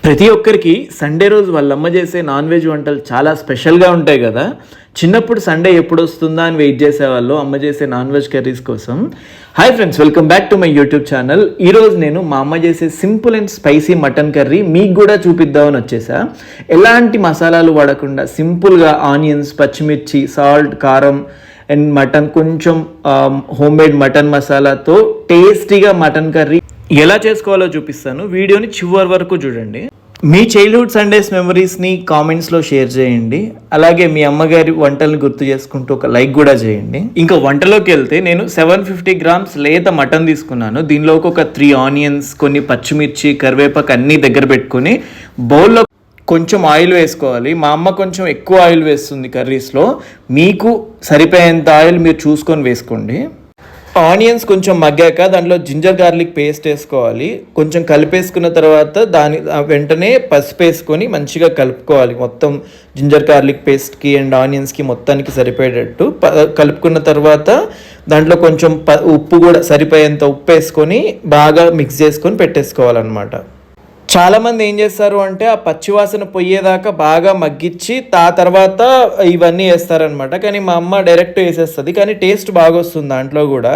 ప్రతి ఒక్కరికి సండే రోజు వాళ్ళ అమ్మ చేసే నాన్ వెజ్ వంటలు చాలా స్పెషల్గా ఉంటాయి కదా. చిన్నప్పుడు సండే ఎప్పుడు వస్తుందా అని వెయిట్ చేసేవాళ్ళు అమ్మ చేసే నాన్ వెజ్ కర్రీస్ కోసం. Hi friends, welcome back to my YouTube channel. ఈరోజు నేను మా అమ్మ చేసే simple and spicy mutton curry మీకు కూడా చూపిద్దామని వచ్చేసా. ఎలాంటి మసాలాలు వాడకుండా సింపుల్గా ఆనియన్స్, పచ్చిమిర్చి, సాల్ట్, కారం అండ్ మటన్, కొంచెం హోమ్ మేడ్ మటన్ మసాలాతో టేస్టీగా మటన్ కర్రీ ఎలా చేసుకోవాలో చూపిస్తాను. వీడియోని చివరి వరకు చూడండి. మీ చైల్డ్హుడ్ సండేస్ మెమరీస్ని కామెంట్స్లో షేర్ చేయండి. అలాగే మీ అమ్మగారి వంటల్ని గుర్తు చేసుకుంటూ ఒక లైక్ కూడా చేయండి. ఇంకా వంటలోకి వెళ్తే నేను 750 grams లేత మటన్ తీసుకున్నాను. దీనిలో ఒక 3 ఆనియన్స్, కొన్ని పచ్చిమిర్చి, కరివేపాకు అన్నీ దగ్గర పెట్టుకుని బౌల్లో కొంచెం ఆయిల్ వేసుకోవాలి. మా అమ్మ కొంచెం ఎక్కువ ఆయిల్ వేస్తుంది కర్రీస్లో. మీకు సరిపోయేంత ఆయిల్ మీరు చూసుకొని వేసుకోండి. ఆనియన్స్ కొంచెం మగ్గాక దాంట్లో జింజర్ గార్లిక్ పేస్ట్ వేసుకోవాలి. కొంచెం కలిపేసుకున్న తర్వాత దాని వెంటనే పసుపు వేసుకొని మంచిగా కలుపుకోవాలి. మొత్తం జింజర్ గార్లిక్ పేస్ట్కి అండ్ ఆనియన్స్కి మొత్తానికి సరిపోయేటట్టు కలుపుకున్న తర్వాత దాంట్లో కొంచెం ఉప్పు కూడా సరిపోయేంత ఉప్పు వేసుకొని బాగా మిక్స్ చేసుకొని పెట్టేసుకోవాలన్నమాట. చాలామంది ఏం చేస్తారు అంటే ఆ పచ్చివాసన పొయ్యేదాకా బాగా మగ్గించి తర్వాత ఇవన్నీ వేస్తారనమాట. కానీ మా అమ్మ డైరెక్ట్ వేసేస్తుంది, కానీ టేస్ట్ బాగా వస్తుంది దాంట్లో కూడా.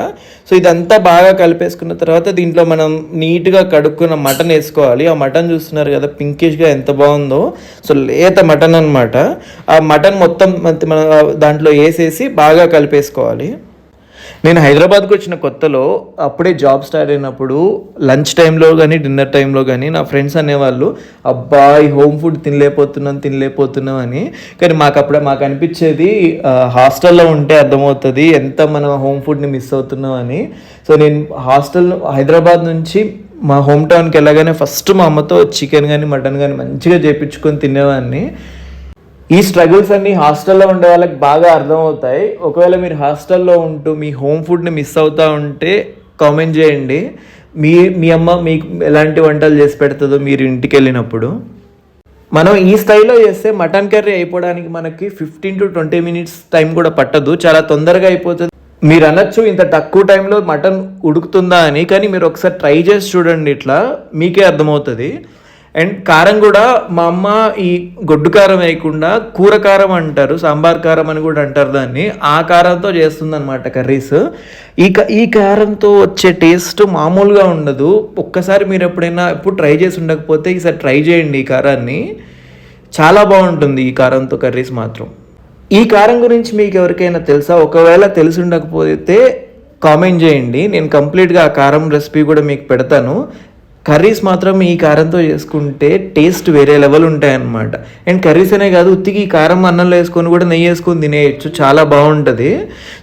సో ఇదంతా బాగా కలిపేసుకున్న తర్వాత దీంట్లో మనం నీట్గా కడుక్కున్న మటన్ వేసుకోవాలి. ఆ మటన్ చూస్తున్నారు కదా, పింకిష్గా ఎంత బాగుందో. సో లేత మటన్ అనమాట. ఆ మటన్ మొత్తం మన దాంట్లో వేసేసి బాగా కలిపేసుకోవాలి. నేను హైదరాబాద్కి వచ్చిన కొత్తలో అప్పుడే జాబ్ స్టార్ట్ అయినప్పుడు లంచ్ టైంలో కానీ డిన్నర్ టైంలో కానీ నా ఫ్రెండ్స్ అనేవాళ్ళు, అబ్బా ఈ హోమ్ ఫుడ్ తినలేకపోతున్నాం అని. కానీ మాకు అనిపించేది హాస్టల్లో ఉంటే అర్థమవుతుంది ఎంత మనం హోమ్ ఫుడ్ని మిస్ అవుతున్నాం అని. సో నేను హైదరాబాద్ నుంచి మా హోమ్ టౌన్కి వెళ్ళగానే ఫస్ట్ మా అమ్మతో చికెన్ కానీ మటన్ కానీ మంచిగా చేయించుకొని తినేవాడిని. ఈ స్ట్రగుల్స్ అన్నీ హాస్టల్లో ఉండే వాళ్ళకి బాగా అర్థమవుతాయి. ఒకవేళ మీరు హాస్టల్లో ఉంటూ మీ హోమ్ ఫుడ్ని మిస్ అవుతూ ఉంటే కామెంట్ చేయండి. మీ అమ్మ మీకు ఎలాంటి వంటలు చేసి పెడుతుందో మీరు ఇంటికి వెళ్ళినప్పుడు. మనం ఈ స్టైల్లో చేస్తే మటన్ కర్రీ అయిపోవడానికి మనకి 15 to 20 minutes టైం కూడా పట్టదు, చాలా తొందరగా అయిపోతుంది. మీరు అనొచ్చు ఇంత తక్కువ టైంలో మటన్ ఉడుకుతుందా అని, కానీ మీరు ఒకసారి ట్రై చేసి చూడండి, ఇట్లా మీకే అర్థమవుతుంది. అండ్ కారం కూడా మా అమ్మ ఈ గొడ్డు కారం వేయకుండా కూర కారం అంటారు, సాంబార్ కారం అని కూడా అంటారు దాన్ని, ఆ కారంతో చేస్తుందన్నమాట కర్రీస్. ఈ కారంతో వచ్చే టేస్ట్ మామూలుగా ఉండదు. ఒక్కసారి మీరు ఎప్పుడు ట్రై చేసి ఉండకపోతే ఈసారి ట్రై చేయండి. ఈ కారాన్ని చాలా బాగుంటుంది. ఈ కారంతో కర్రీస్ మాత్రం. ఈ కారం గురించి మీకు ఎవరికైనా తెలుసా? ఒకవేళ తెలిసి ఉండకపోతే కామెంట్ చేయండి. నేను కంప్లీట్గా ఆ కారం రెసిపీ కూడా మీకు పెడతాను. కర్రీస్ మాత్రం ఈ కారంతో చేసుకుంటే టేస్ట్ వేరే లెవెల్ ఉంటాయన్నమాట. అండ్ కర్రీస్ అనే కాదు, ఉత్తికి ఈ కారం అన్నంలో వేసుకొని కూడా నెయ్యి వేసుకొని తినేయచ్చు, చాలా బాగుంటుంది.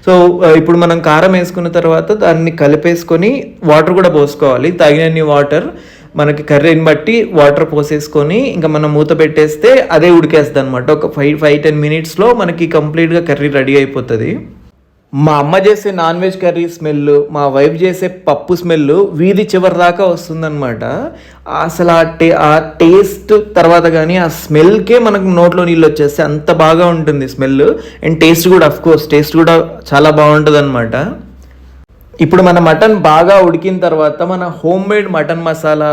సో ఇప్పుడు మనం కారం వేసుకున్న తర్వాత దాన్ని కలిపేసుకొని వాటర్ కూడా పోసుకోవాలి, తగినన్ని వాటర్. మనకి కర్రీని బట్టి వాటర్ పోసేసుకొని ఇంకా మనం మూత పెట్టేస్తే అదే ఉడికేస్తుంది అనమాట. ఒక 5-10 minutesలో మనకి కంప్లీట్గా కర్రీ రెడీ అయిపోతుంది. మా అమ్మ చేసే నాన్ వెజ్ కర్రీ స్మెల్, మా వైఫ్ చేసే పప్పు స్మెల్ వీధి చివరి దాకా వస్తుందన్నమాట. అసలు ఆ టేస్ట్ తర్వాత కానీ ఆ స్మెల్కే మనకు నోట్లో నీళ్ళు వచ్చేస్తే అంత బాగా ఉంటుంది స్మెల్. అండ్ టేస్ట్ కూడా టేస్ట్ కూడా చాలా బాగుంటుంది అనమాట. ఇప్పుడు మన మటన్ బాగా ఉడికిన తర్వాత మన హోమ్ మేడ్ మటన్ మసాలా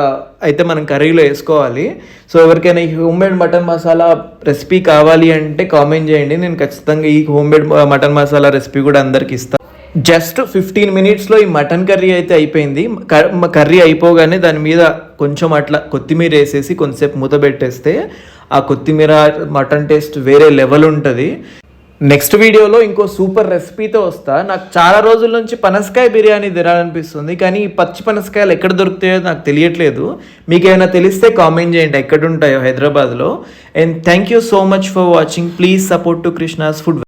అయితే మనం కర్రీలో వేసుకోవాలి. సో ఎవరికైనా ఈ home made mutton masala recipe కావాలి అంటే కామెంట్ చేయండి. నేను ఖచ్చితంగా ఈ home made mutton masala recipe కూడా అందరికి ఇస్తాను. జస్ట్ 15 minutesలో ఈ మటన్ కర్రీ అయితే అయిపోయింది. కర్రీ అయిపోగానే దాని మీద కొంచెం అట్లా కొత్తిమీర వేసేసి కొంచెంసేపు మూత పెట్టేస్తే ఆ కొత్తిమీర మటన్ టేస్ట్ వేరే లెవెల్ ఉంటుంది. నెక్స్ట్ వీడియోలో ఇంకో సూపర్ రెసిపీతో వస్తా. నాకు చాలా రోజుల నుంచి పనసకాయ బిర్యానీ తినాలనిపిస్తుంది, కానీ ఈ పచ్చి పనసకాయలు ఎక్కడ దొరుకుతాయో నాకు తెలియట్లేదు. మీకు ఏమైనా తెలిస్తే కామెంట్ చేయండి ఎక్కడ ఉంటాయో హైదరాబాద్లో. And thank you so much for watching. Please support to Krishna's food.